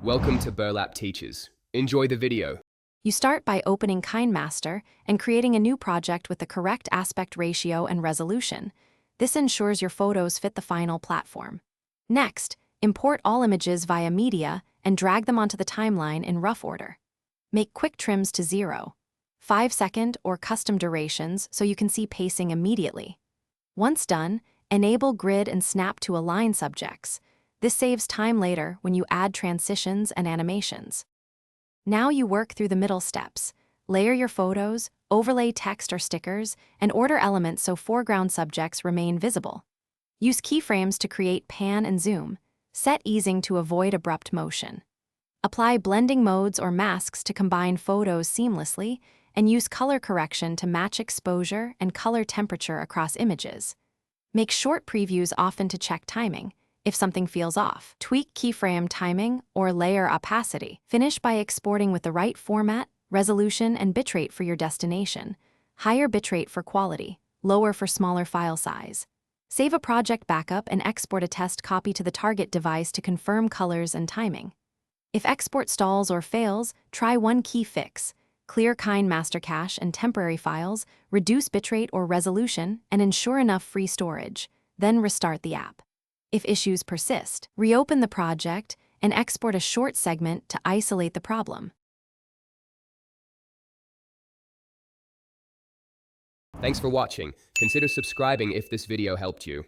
Welcome to Burlap Teachers. Enjoy the video. You start by opening Kinemaster and creating a new project with the correct aspect ratio and resolution. This ensures your photos fit the final platform. Next, import all images via Media and drag them onto the timeline in rough order. Make quick trims to 0, 5-second or custom durations so you can see pacing immediately. Once done, enable grid and snap to align subjects. This saves time later when you add transitions and animations. Now you work through the middle steps. Layer your photos, overlay text or stickers, and order elements so foreground subjects remain visible. Use keyframes to create pan and zoom. Set easing to avoid abrupt motion. Apply blending modes or masks to combine photos seamlessly, and use color correction to match exposure and color temperature across images. Make short previews often to check timing. If something feels off, tweak keyframe timing or layer opacity. Finish by exporting with the right format, resolution, and bitrate for your destination. Higher bitrate for quality, lower for smaller file size. Save a project backup and export a test copy to the target device to confirm colors and timing. If export stalls or fails, try one key fix. Clear Kinemaster cache and temporary files, reduce bitrate or resolution, and ensure enough free storage. Then restart the app. If issues persist, reopen the project and export a short segment to isolate the problem. Thanks for watching. Consider subscribing if this video helped you.